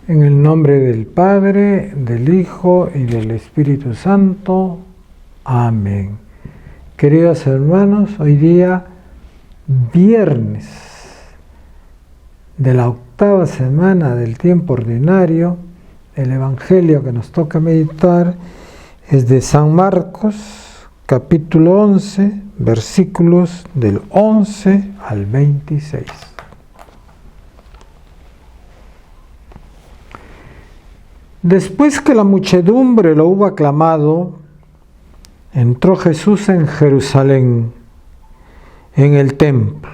En el nombre del Padre, del Hijo y del Espíritu Santo. Amén. Queridos hermanos, hoy día, viernes de la octava semana del tiempo ordinario, el Evangelio que nos toca meditar es de San Marcos, capítulo 11, versículos del 11 al 26. Después que la muchedumbre lo hubo aclamado, entró Jesús en Jerusalén, en el templo.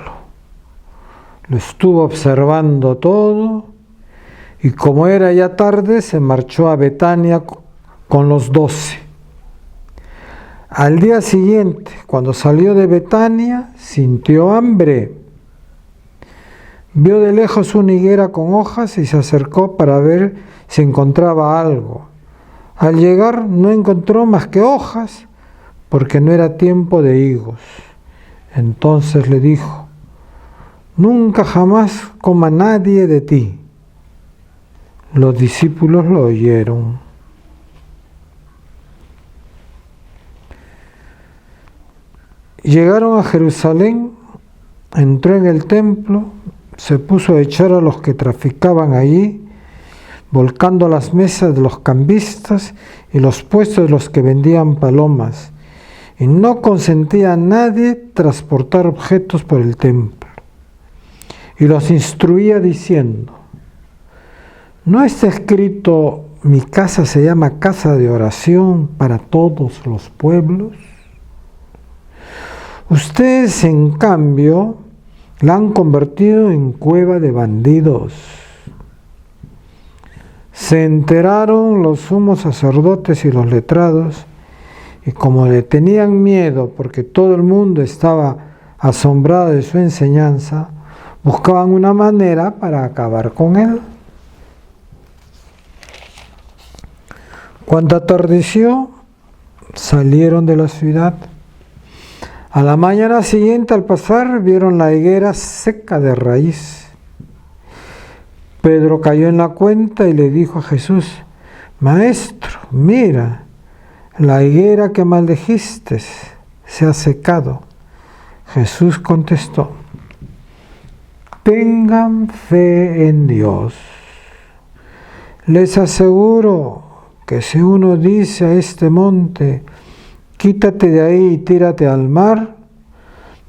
Lo estuvo observando todo y como era ya tarde, se marchó a Betania con los 12. Al día siguiente, cuando salió de Betania, sintió hambre. Vio de lejos una higuera con hojas y se acercó para ver si encontraba algo. Al llegar no encontró más que hojas, porque no era tiempo de higos. Entonces le dijo: nunca jamás coma nadie de ti. Los discípulos lo oyeron. Llegaron a Jerusalén, entró en el templo, se puso a echar a los que traficaban allí, volcando las mesas de los cambistas y los puestos de los que vendían palomas, y no consentía a nadie transportar objetos por el templo. Y los instruía diciendo: ¿no está escrito, mi casa se llama casa de oración para todos los pueblos? Ustedes, en cambio, la han convertido en cueva de bandidos. Se enteraron los sumos sacerdotes y los letrados, y como le tenían miedo porque todo el mundo estaba asombrado de su enseñanza, buscaban una manera para acabar con él. Cuando atardeció, salieron de la ciudad. A la mañana siguiente, al pasar, vieron la higuera seca de raíz. Pedro cayó en la cuenta y le dijo a Jesús: Maestro, mira, la higuera que maldijiste se ha secado. Jesús contestó: tengan fe en Dios. Les aseguro que si uno dice a este monte: quítate de ahí y tírate al mar,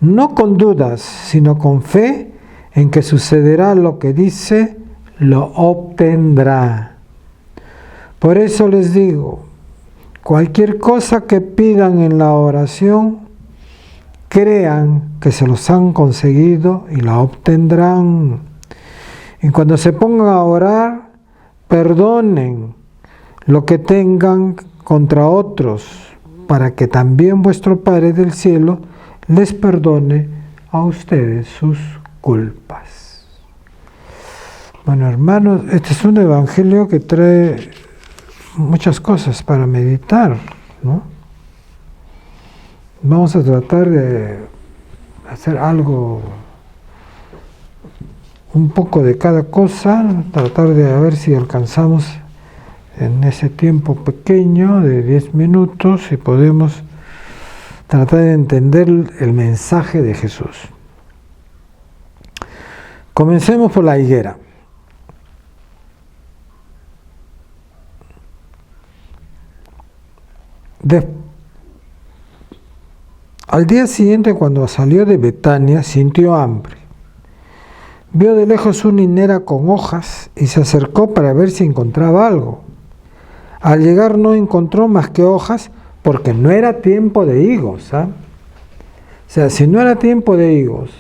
no con dudas, sino con fe en que sucederá lo que dice, lo obtendrá. Por eso les digo, cualquier cosa que pidan en la oración, crean que se los han conseguido y la obtendrán. Y cuando se pongan a orar, perdonen lo que tengan contra otros, para que también vuestro Padre del cielo les perdone a ustedes sus culpas. Bueno, hermanos, este es un evangelio que trae muchas cosas para meditar, ¿no? Vamos a tratar de hacer algo, un poco de cada cosa, tratar de ver si alcanzamos en ese tiempo pequeño de 10 minutos y podemos tratar de entender el mensaje de Jesús. Comencemos por la higuera. Al día siguiente, cuando salió de Betania, sintió hambre. Vio de lejos una higuera con hojas y se acercó para ver si encontraba algo. Al llegar no encontró más que hojas, porque no era tiempo de higos. O sea, si no era tiempo de higos,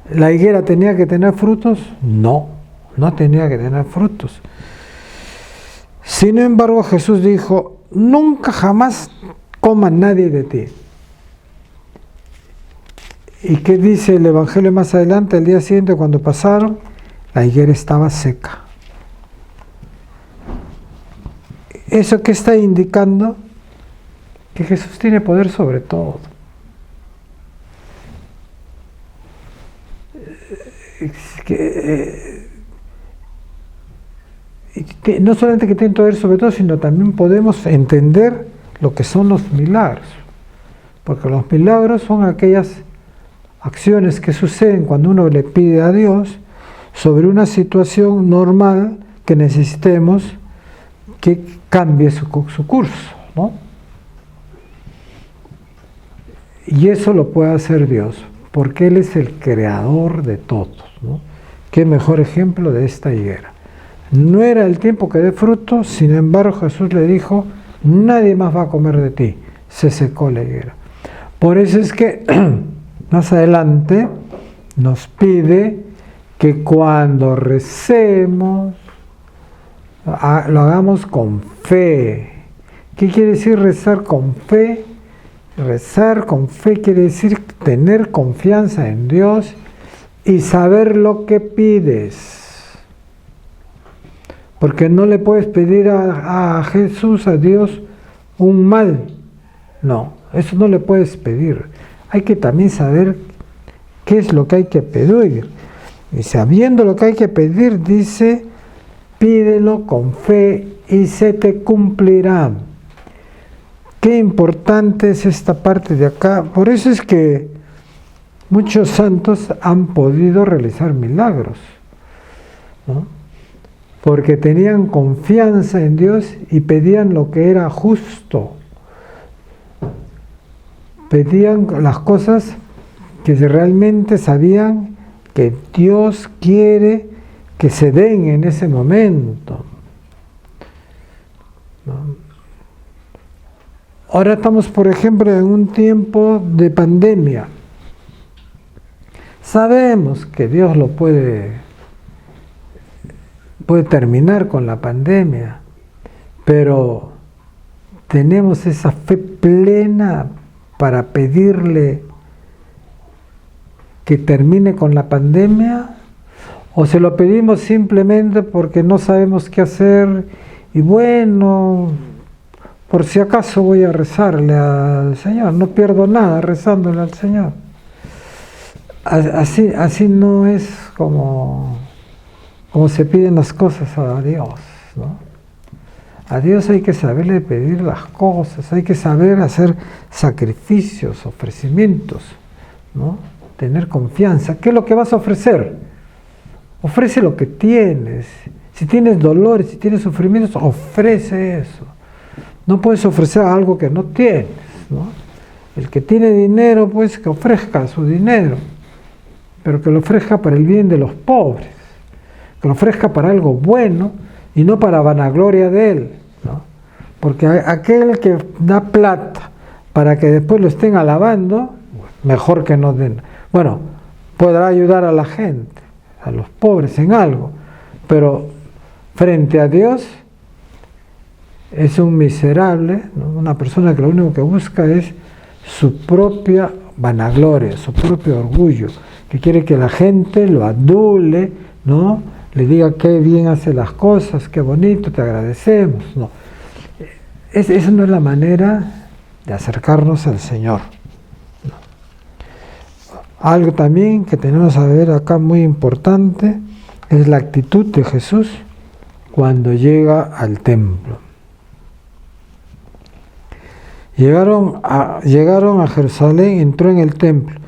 ¿la higuera tenía que tener frutos? No tenía que tener frutos. Sin embargo, Jesús dijo: nunca jamás coma nadie de ti. ¿Y qué dice el Evangelio más adelante? El día siguiente, cuando pasaron, la higuera estaba seca. ¿Eso qué está indicando? Que Jesús tiene poder sobre todo. no solamente que tiene poder sobre todo, sino también podemos entender lo que son los milagros. Porque los milagros son aquellas acciones que suceden cuando uno le pide a Dios sobre una situación normal que necesitemos que cambie su curso, ¿no? Y eso lo puede hacer Dios, porque Él es el creador de todos, ¿no? Qué mejor ejemplo de esta higuera. No era el tiempo que dé fruto, sin embargo Jesús le dijo, nadie más va a comer de ti. Se secó la higuera. Por eso es que más adelante nos pide que cuando recemos, lo hagamos con fe. ¿Qué quiere decir rezar con fe? Rezar con fe quiere decir tener confianza en Dios y saber lo que pides. Porque no le puedes pedir a Jesús, a Dios, un mal. No, eso no le puedes pedir. Hay que también saber qué es lo que hay que pedir. Y sabiendo lo que hay que pedir, dice, pídelo con fe y se te cumplirá. Qué importante es esta parte de acá. Por eso es que muchos santos han podido realizar milagros, ¿no? Porque tenían confianza en Dios y pedían lo que era justo. Pedían las cosas que realmente sabían que Dios quiere que se den en ese momento, ¿no? Ahora estamos, por ejemplo, en un tiempo de pandemia. Sabemos que Dios lo puede terminar con la pandemia, pero tenemos esa fe plena para pedirle que termine con la pandemia, o se lo pedimos simplemente porque no sabemos qué hacer y bueno, por si acaso voy a rezarle al Señor, no pierdo nada rezándole al Señor. Así no es como se piden las cosas a Dios, ¿no? A Dios hay que saberle pedir las cosas, hay que saber hacer sacrificios, ofrecimientos, ¿no? Tener confianza. ¿Qué es lo que vas a ofrecer? Ofrece lo que tienes. Si tienes dolores, si tienes sufrimientos, ofrece eso. No puedes ofrecer algo que no tienes, ¿no? El que tiene dinero, pues que ofrezca su dinero, pero que lo ofrezca para el bien de los pobres, que lo ofrezca para algo bueno y no para vanagloria de él, ¿no? Porque aquel que da plata para que después lo estén alabando, mejor que no den. Bueno, podrá ayudar a la gente, a los pobres en algo, pero frente a Dios es un miserable, ¿no? Una persona que lo único que busca es su propia vanagloria, su propio orgullo, que quiere que la gente lo adule, ¿no? Le diga qué bien hace las cosas, qué bonito, te agradecemos, ¿no? Esa no es la manera de acercarnos al Señor, ¿no? Algo también que tenemos a ver acá muy importante es la actitud de Jesús cuando llega al templo. Llegaron a Jerusalén, entró en el templo,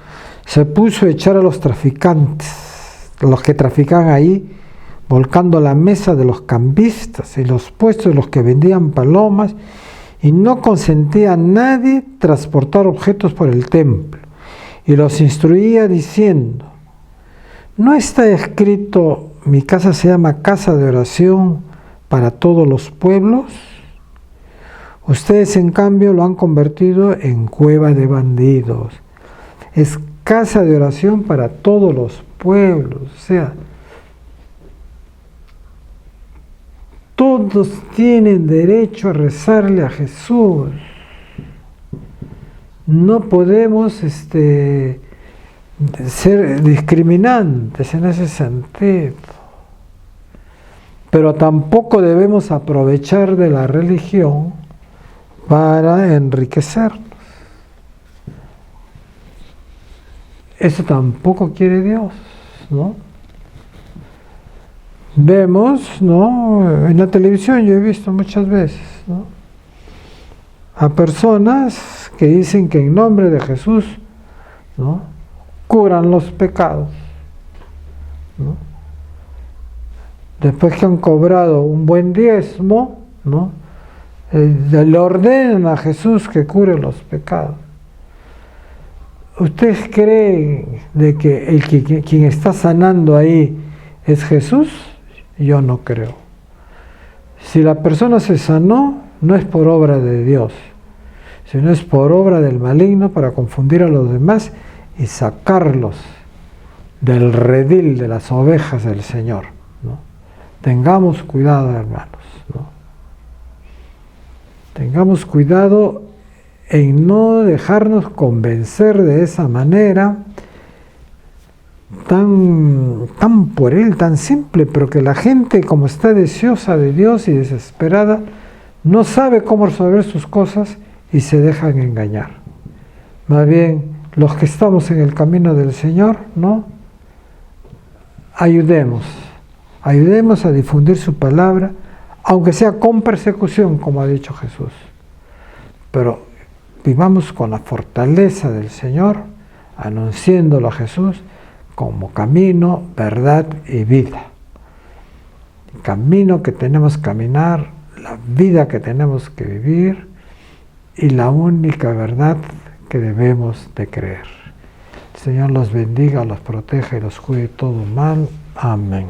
se puso a echar a los traficantes, los que traficaban ahí, volcando la mesa de los cambistas y los puestos de los que vendían palomas, y no consentía a nadie transportar objetos por el templo, y los instruía diciendo, ¿no está escrito, mi casa se llama casa de oración para todos los pueblos? Ustedes, en cambio, lo han convertido en cueva de bandidos. Es casa de oración para todos los pueblos. O sea, todos tienen derecho a rezarle a Jesús. No podemos ser discriminantes en ese sentido. Pero tampoco debemos aprovechar de la religión para enriquecernos. Eso tampoco quiere Dios, ¿no? Vemos, ¿no? En la televisión yo he visto muchas veces, ¿no? A personas que dicen que en nombre de Jesús, ¿no?, curan los pecados, ¿no? Después que han cobrado un buen diezmo, ¿no?, le ordenan a Jesús que cure los pecados. ¿Ustedes creen de que quien está sanando ahí es Jesús? Yo no creo. Si la persona se sanó, no es por obra de Dios, sino es por obra del maligno para confundir a los demás y sacarlos del redil de las ovejas del Señor, ¿no? Tengamos cuidado, hermanos, ¿no? Tengamos cuidado en no dejarnos convencer de esa manera tan pueril, tan simple, pero que la gente, como está deseosa de Dios y desesperada, no sabe cómo resolver sus cosas y se dejan engañar. Más bien, los que estamos en el camino del Señor, ¿no?, ayudemos a difundir su palabra, aunque sea con persecución, como ha dicho Jesús. Pero vivamos con la fortaleza del Señor, anunciándolo a Jesús como camino, verdad y vida. El camino que tenemos que caminar, la vida que tenemos que vivir y la única verdad que debemos de creer. El Señor los bendiga, los proteja y los cuide de todo mal. Amén.